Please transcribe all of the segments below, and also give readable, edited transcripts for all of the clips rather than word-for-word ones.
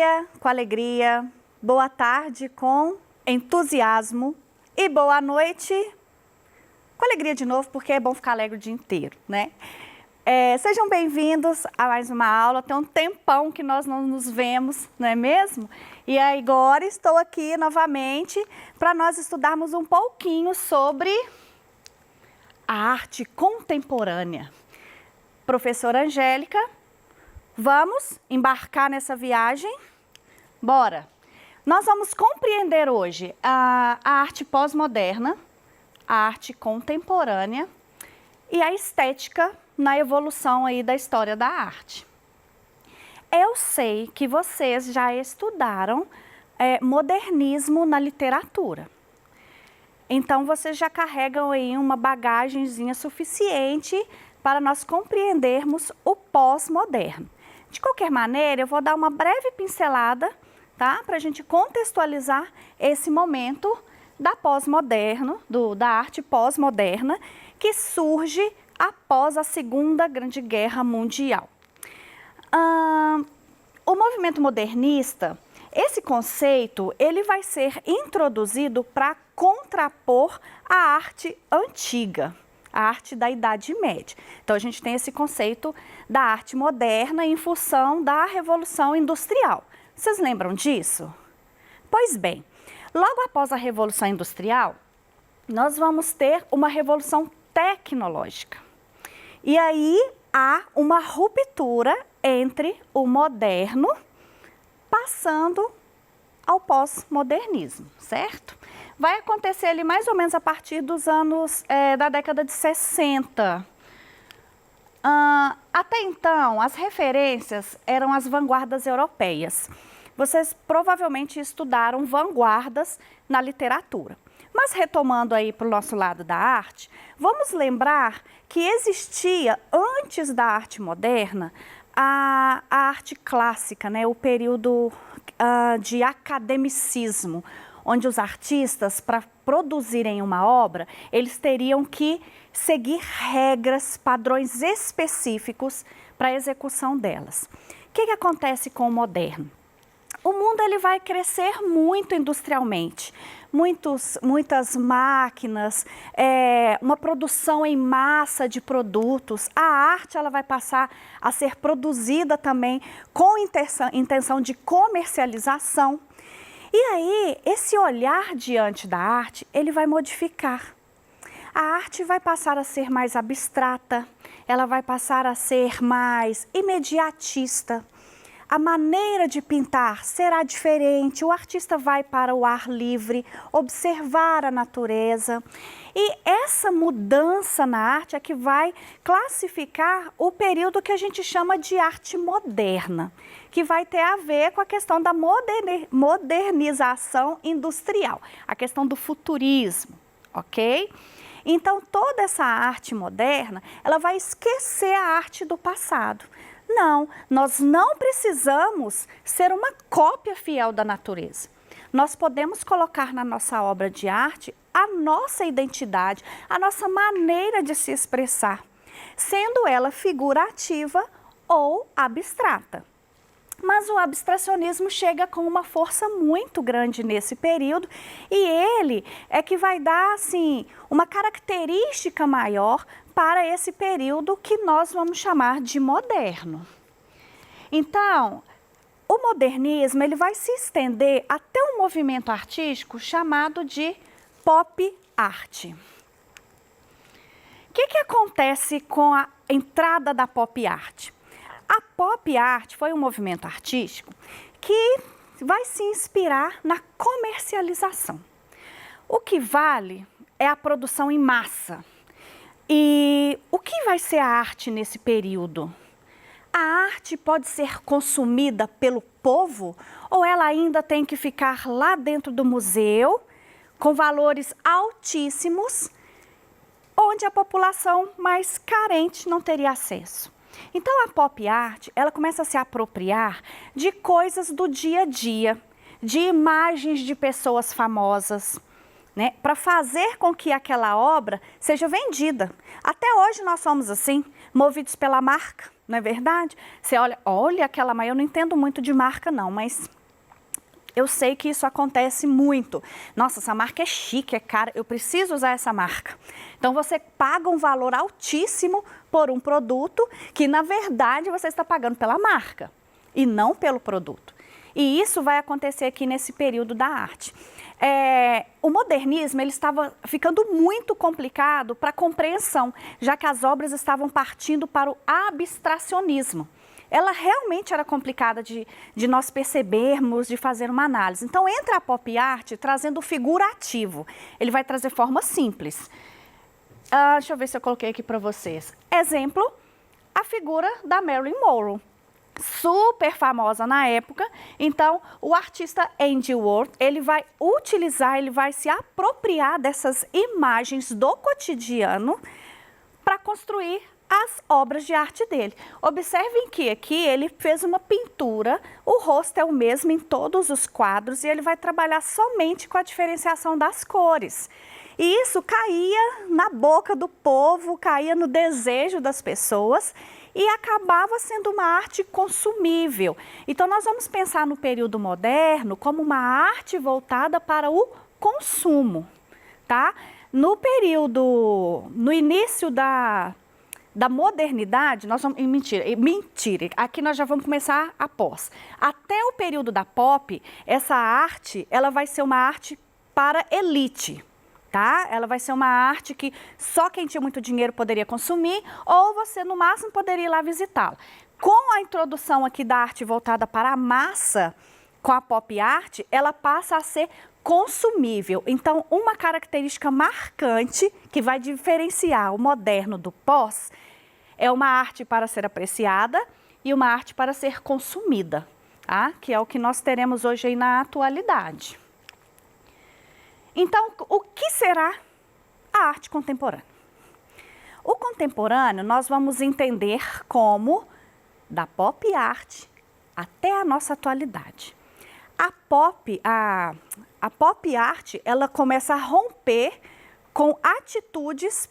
dia com alegria, boa tarde com entusiasmo e boa noite com alegria de novo, porque é bom ficar alegre o dia inteiro, né? Sejam bem-vindos a mais uma aula. Tem um tempão que nós não nos vemos, não é mesmo? E agora estou aqui novamente para nós estudarmos um pouquinho sobre a arte contemporânea. Professora Angélica, vamos embarcar nessa viagem? Bora! Nós vamos compreender hoje a arte pós-moderna, a arte contemporânea e a estética na evolução aí da história da arte. Eu sei que vocês já estudaram modernismo na literatura. Então, vocês já carregam aí uma bagagenzinha suficiente para nós compreendermos o pós-moderno. De qualquer maneira, eu vou dar uma breve pincelada, tá? Para a gente contextualizar esse momento da pós-moderno, da arte pós-moderna, que surge após a Segunda Grande Guerra Mundial. O movimento modernista, esse conceito, ele vai ser introduzido para contrapor a arte antiga, a arte da Idade Média. Então, a gente tem esse conceito da arte moderna em função da Revolução Industrial. Vocês lembram disso? Pois bem, logo após a Revolução Industrial, nós vamos ter uma revolução tecnológica. E aí há uma ruptura entre o moderno passando ao pós-modernismo, certo? Vai acontecer ali mais ou menos a partir dos anos da década de 60. Até então, as referências eram as vanguardas europeias. Vocês provavelmente estudaram vanguardas na literatura. Mas retomando aí para o nosso lado da arte, vamos lembrar que existia, antes da arte moderna, a arte clássica, né? O período de academicismo, onde os artistas, para produzirem uma obra, eles teriam que seguir regras, padrões específicos para a execução delas. O que acontece com o moderno? O mundo ele vai crescer muito industrialmente, muitas máquinas, uma produção em massa de produtos. A arte ela vai passar a ser produzida também com intenção de comercialização. E aí, esse olhar diante da arte, ele vai modificar. A arte vai passar a ser mais abstrata, ela vai passar a ser mais imediatista. A maneira de pintar será diferente, o artista vai para o ar livre, observar a natureza. E essa mudança na arte é que vai classificar o período que a gente chama de arte moderna, que vai ter a ver com a questão da modernização industrial, a questão do futurismo, ok? Então, toda essa arte moderna, ela vai esquecer a arte do passado. Não, nós não precisamos ser uma cópia fiel da natureza. Nós podemos colocar na nossa obra de arte a nossa identidade, a nossa maneira de se expressar, sendo ela figurativa ou abstrata. Mas o abstracionismo chega com uma força muito grande nesse período e ele é que vai dar, assim, uma característica maior para esse período que nós vamos chamar de moderno. Então, o modernismo ele vai se estender até um movimento artístico chamado de pop art. O que acontece com a entrada da pop art? A pop art foi um movimento artístico que vai se inspirar na comercialização. O que vale é a produção em massa. E o que vai ser a arte nesse período? A arte pode ser consumida pelo povo ou ela ainda tem que ficar lá dentro do museu com valores altíssimos, onde a população mais carente não teria acesso? Então, a pop art, ela começa a se apropriar de coisas do dia a dia, de imagens de pessoas famosas, né, para fazer com que aquela obra seja vendida. Até hoje nós somos assim, movidos pela marca, não é verdade? Você olha aquela, mas eu não entendo muito de marca não, mas Eu sei que isso acontece muito. Nossa, essa marca é chique, é cara, eu preciso usar essa marca. Então você paga um valor altíssimo por um produto que na verdade você está pagando pela marca e não pelo produto. E isso vai acontecer aqui nesse período da arte. O modernismo ele estava ficando muito complicado para a compreensão, já que as obras estavam partindo para o abstracionismo. Ela realmente era complicada de nós percebermos, de fazer uma análise. Então, entra a pop art trazendo o figurativo. Ele vai trazer formas simples. Deixa eu ver se eu coloquei aqui para vocês. Exemplo, a figura da Marilyn Monroe. Super famosa na época. Então, o artista Andy Warhol, ele vai utilizar, ele vai se apropriar dessas imagens do cotidiano para construir as obras de arte dele. Observem que aqui ele fez uma pintura, o rosto é o mesmo em todos os quadros e ele vai trabalhar somente com a diferenciação das cores. E isso caía na boca do povo, caía no desejo das pessoas e acabava sendo uma arte consumível. Então nós vamos pensar no período moderno como uma arte voltada para o consumo, tá? No início da modernidade, nós vamos, mentira, aqui nós já vamos começar após. Até o período da pop, essa arte, ela vai ser uma arte para elite, tá? Ela vai ser uma arte que só quem tinha muito dinheiro poderia consumir, ou você no máximo poderia ir lá visitá-la. Com a introdução aqui da arte voltada para a massa, com a pop art, ela passa a ser consumível. Então, uma característica marcante que vai diferenciar o moderno do pós é uma arte para ser apreciada e uma arte para ser consumida, tá? Que é o que nós teremos hoje aí na atualidade. Então, o que será a arte contemporânea? O contemporâneo nós vamos entender como da pop art até a nossa atualidade. A pop art, ela começa a romper com atitudes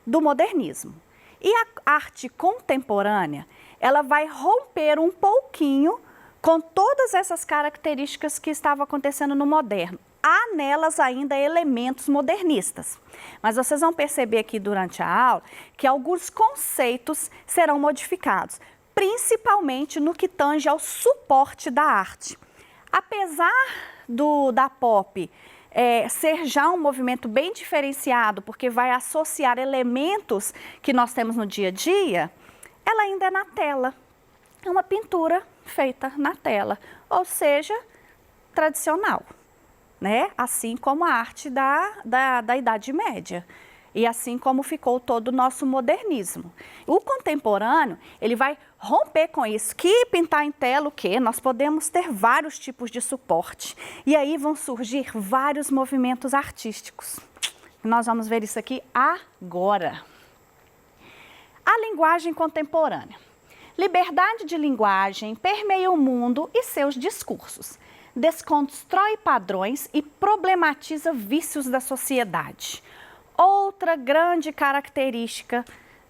do modernismo. E a arte contemporânea, ela vai romper um pouquinho com todas essas características que estavam acontecendo no moderno. Há nelas ainda elementos modernistas. Mas vocês vão perceber aqui durante a aula que alguns conceitos serão modificados, principalmente no que tange ao suporte da arte. Apesar da pop ser já um movimento bem diferenciado, porque vai associar elementos que nós temos no dia a dia, ela ainda é na tela. É uma pintura feita na tela, ou seja, tradicional, né? Assim como a arte da Idade Média. E assim como ficou todo o nosso modernismo. O contemporâneo, ele vai romper com isso. Que pintar em tela o quê? Nós podemos ter vários tipos de suporte. E aí vão surgir vários movimentos artísticos. Nós vamos ver isso aqui agora. A linguagem contemporânea. Liberdade de linguagem permeia o mundo e seus discursos. Desconstrói padrões e problematiza vícios da sociedade. Outra grande característica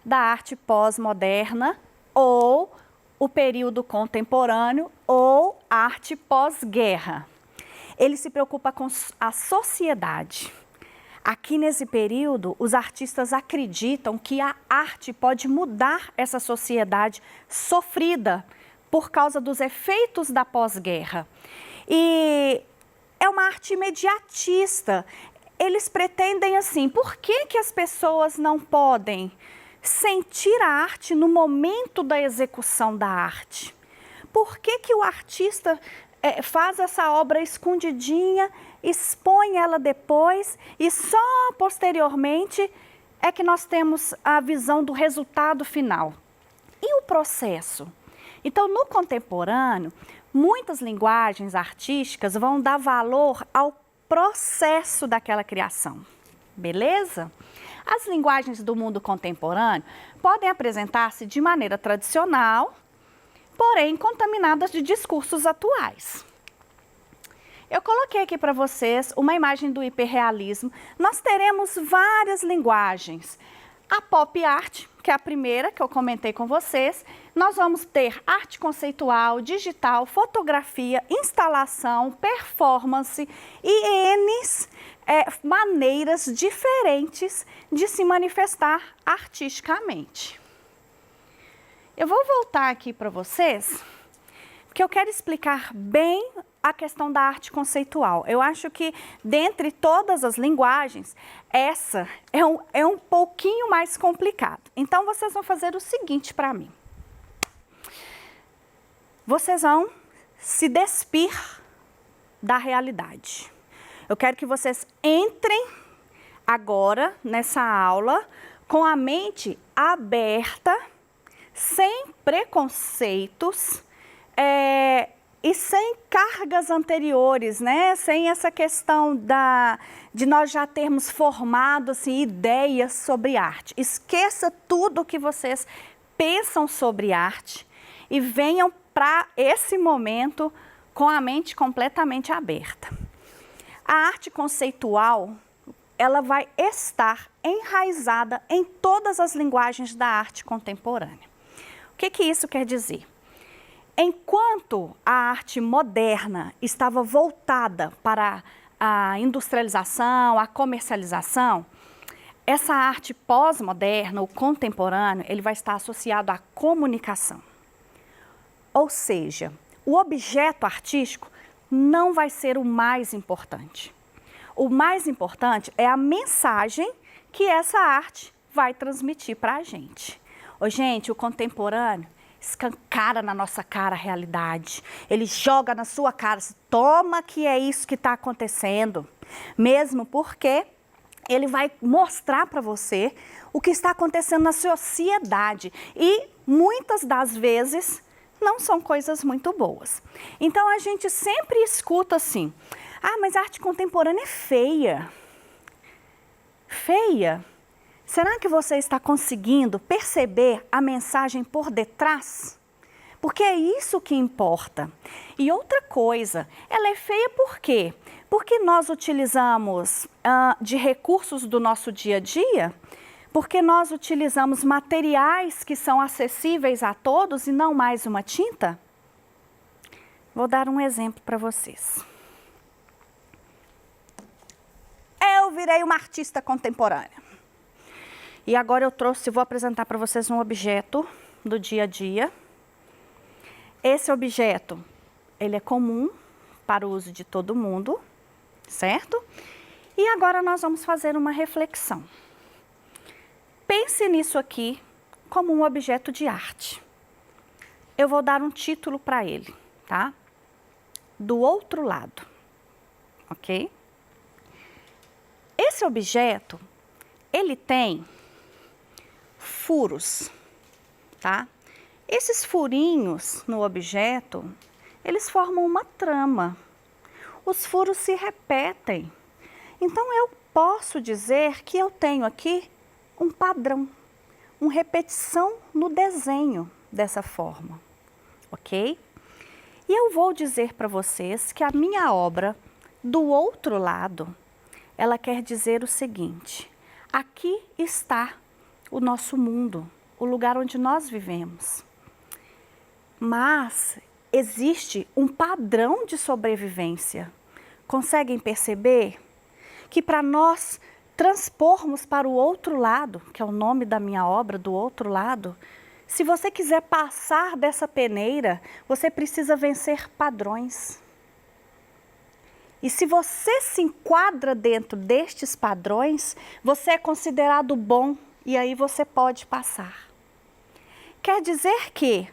da arte pós-moderna ou o período contemporâneo ou arte pós-guerra. Ele se preocupa com a sociedade. Aqui nesse período, os artistas acreditam que a arte pode mudar essa sociedade sofrida por causa dos efeitos da pós-guerra. E é uma arte imediatista. Eles pretendem assim, por que as pessoas não podem sentir a arte no momento da execução da arte? Por que o artista faz essa obra escondidinha, expõe ela depois e só posteriormente é que nós temos a visão do resultado final? E o processo? Então, no contemporâneo, muitas linguagens artísticas vão dar valor ao processo daquela criação, beleza? As linguagens do mundo contemporâneo podem apresentar-se de maneira tradicional, porém contaminadas de discursos atuais. Eu coloquei aqui para vocês uma imagem do hiperrealismo. Nós teremos várias linguagens. A pop art, que é a primeira que eu comentei com vocês, nós vamos ter arte conceitual, digital, fotografia, instalação, performance e N maneiras diferentes de se manifestar artisticamente. Eu vou voltar aqui para vocês, porque eu quero explicar bem a questão da arte conceitual. Eu acho que, dentre todas as linguagens, essa é um pouquinho mais complicado. Então, vocês vão fazer o seguinte para mim. Vocês vão se despir da realidade. Eu quero que vocês entrem agora nessa aula com a mente aberta, sem preconceitos, e sem cargas anteriores, né? Sem essa questão de nós já termos formado assim, ideias sobre arte. Esqueça tudo o que vocês pensam sobre arte e venham para esse momento com a mente completamente aberta. A arte conceitual, ela vai estar enraizada em todas as linguagens da arte contemporânea. O que isso quer dizer? Enquanto a arte moderna estava voltada para a industrialização, a comercialização, essa arte pós-moderna, o contemporâneo, ele vai estar associado à comunicação. Ou seja, o objeto artístico não vai ser o mais importante. O mais importante é a mensagem que essa arte vai transmitir para a gente. Gente, o contemporâneo escancara na nossa cara a realidade. Ele joga na sua cara, toma que é isso que está acontecendo. Mesmo porque ele vai mostrar para você o que está acontecendo na sociedade. E muitas das vezes não são coisas muito boas. Então a gente sempre escuta assim, mas a arte contemporânea é feia. Feia? Será que você está conseguindo perceber a mensagem por detrás? Porque é isso que importa. E outra coisa, ela é feia por quê? Porque nós utilizamos de recursos do nosso dia a dia, porque nós utilizamos materiais que são acessíveis a todos e não mais uma tinta? Vou dar um exemplo para vocês. Eu virei uma artista contemporânea. E agora vou apresentar para vocês um objeto do dia a dia. Esse objeto, ele é comum para o uso de todo mundo, certo? E agora nós vamos fazer uma reflexão. Pense nisso aqui como um objeto de arte. Eu vou dar um título para ele, tá? Do outro lado, ok? Esse objeto, ele tem furos, tá? Esses furinhos no objeto, eles formam uma trama. Os furos se repetem. Então, eu posso dizer que eu tenho aqui um padrão, uma repetição no desenho dessa forma, ok? E eu vou dizer para vocês que a minha obra, do outro lado, ela quer dizer o seguinte: aqui está o nosso mundo, o lugar onde nós vivemos. Mas existe um padrão de sobrevivência. Conseguem perceber que para nós transpormos para o outro lado, que é o nome da minha obra, do outro lado, se você quiser passar dessa peneira, você precisa vencer padrões. E se você se enquadra dentro destes padrões, você é considerado bom e aí você pode passar. Quer dizer que,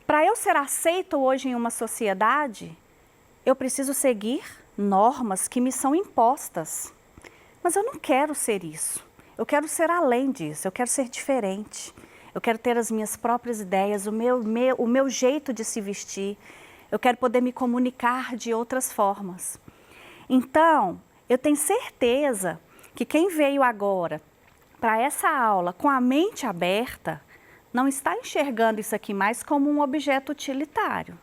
para eu ser aceito hoje em uma sociedade, eu preciso seguir normas que me são impostas. Mas eu não quero ser isso. Eu quero ser além disso, eu quero ser diferente. Eu quero ter as minhas próprias ideias, o meu jeito de se vestir. Eu quero poder me comunicar de outras formas. Então, eu tenho certeza que quem veio agora para essa aula com a mente aberta, não está enxergando isso aqui mais como um objeto utilitário.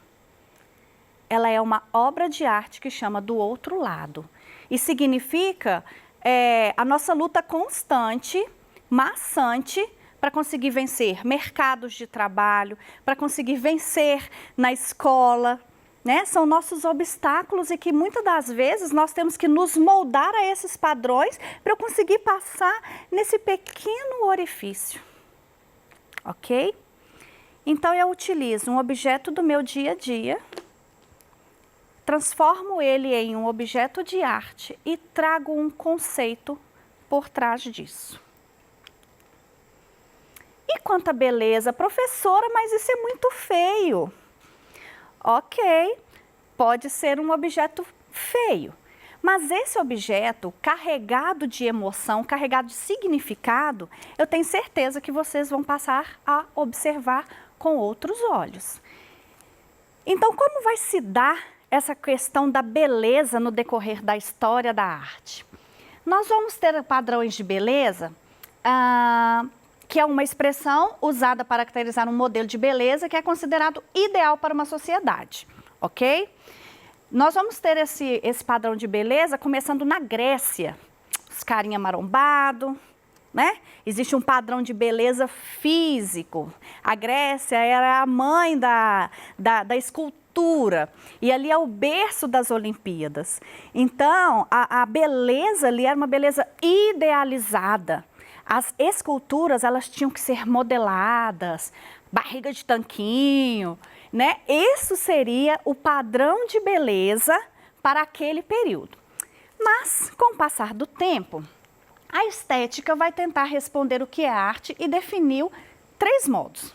Ela é uma obra de arte que chama do outro lado. E significa a nossa luta constante, maçante, para conseguir vencer mercados de trabalho, para conseguir vencer na escola, né? São nossos obstáculos e que muitas das vezes nós temos que nos moldar a esses padrões para eu conseguir passar nesse pequeno orifício, ok? Então eu utilizo um objeto do meu dia a dia, transformo ele em um objeto de arte e trago um conceito por trás disso. E quanta beleza, professora, mas isso é muito feio. Ok, pode ser um objeto feio, mas esse objeto carregado de emoção, carregado de significado, eu tenho certeza que vocês vão passar a observar com outros olhos. Então, como vai se dar essa questão da beleza no decorrer da história da arte? Nós vamos ter padrões de beleza, que é uma expressão usada para caracterizar um modelo de beleza que é considerado ideal para uma sociedade, ok? Nós vamos ter esse padrão de beleza começando na Grécia, os carinha marombado, né? Existe um padrão de beleza físico. A Grécia era a mãe da escultura e ali é o berço das Olimpíadas. Então, a beleza ali era uma beleza idealizada. As esculturas, elas tinham que ser modeladas, barriga de tanquinho, né? Isso seria o padrão de beleza para aquele período. Mas, com o passar do tempo, a estética vai tentar responder o que é arte e definiu 3 modos.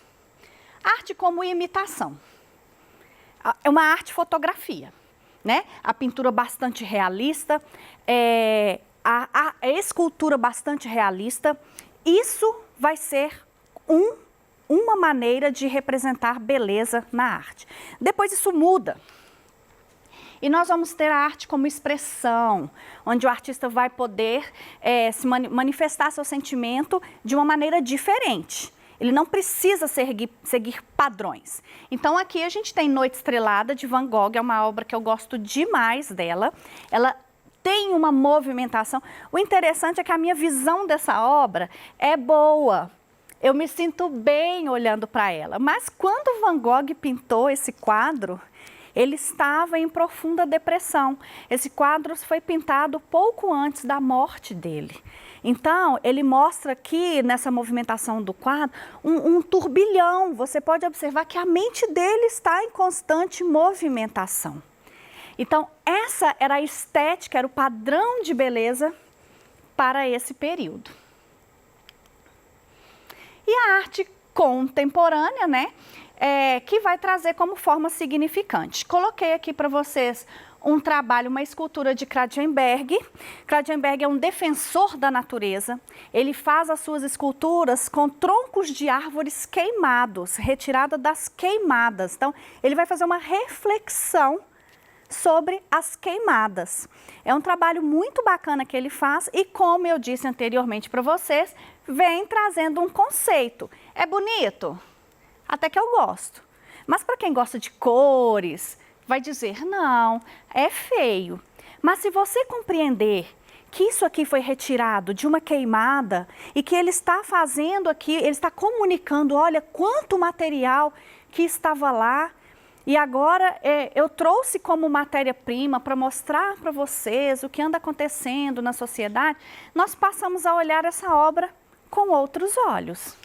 Arte como imitação. É uma arte-fotografia, né? A pintura bastante realista, a escultura bastante realista, isso vai ser uma maneira de representar beleza na arte. Depois isso muda. E nós vamos ter a arte como expressão, onde o artista vai poder manifestar seu sentimento de uma maneira diferente. Ele não precisa seguir padrões. Então aqui a gente tem Noite Estrelada, de Van Gogh, é uma obra que eu gosto demais dela. Ela tem uma movimentação. O interessante é que a minha visão dessa obra é boa. Eu me sinto bem olhando para ela. Mas quando Van Gogh pintou esse quadro, ele estava em profunda depressão. Esse quadro foi pintado pouco antes da morte dele. Então, ele mostra aqui, nessa movimentação do quadro, um turbilhão. Você pode observar que a mente dele está em constante movimentação. Então, essa era a estética, era o padrão de beleza para esse período. E a arte contemporânea, né, que vai trazer como forma significante. Coloquei aqui para vocês um trabalho, uma escultura de Kratjenberg. Kratjenberg é um defensor da natureza. Ele faz as suas esculturas com troncos de árvores queimados, retirada das queimadas. Então, ele vai fazer uma reflexão sobre as queimadas. É um trabalho muito bacana que ele faz e, como eu disse anteriormente para vocês, vem trazendo um conceito. É bonito? Até que eu gosto. Mas para quem gosta de cores, vai dizer, não, é feio. Mas se você compreender que isso aqui foi retirado de uma queimada e que ele está fazendo aqui, ele está comunicando, olha quanto material que estava lá, e agora eu trouxe como matéria-prima para mostrar para vocês o que anda acontecendo na sociedade, nós passamos a olhar essa obra com outros olhos.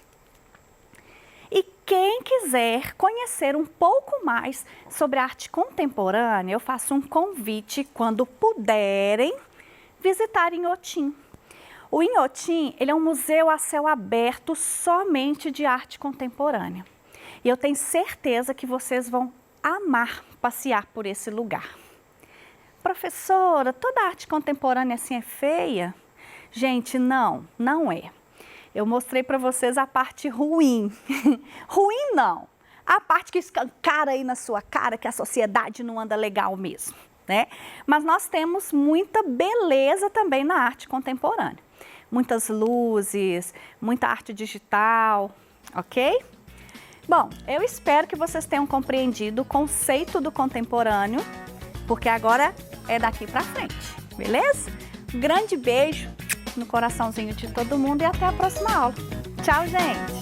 E quem quiser conhecer um pouco mais sobre a arte contemporânea, eu faço um convite quando puderem visitar Inhotim. O Inhotim, ele é um museu a céu aberto somente de arte contemporânea. E eu tenho certeza que vocês vão amar passear por esse lugar. Professora, toda arte contemporânea assim é feia? Gente, não é. Eu mostrei para vocês a parte ruim. Ruim não. A parte que escancara aí na sua cara que a sociedade não anda legal mesmo, né? Mas nós temos muita beleza também na arte contemporânea. Muitas luzes, muita arte digital, ok? Bom, eu espero que vocês tenham compreendido o conceito do contemporâneo, porque agora é daqui para frente, beleza? Um grande beijo no coraçãozinho de todo mundo e até a próxima aula. Tchau, gente!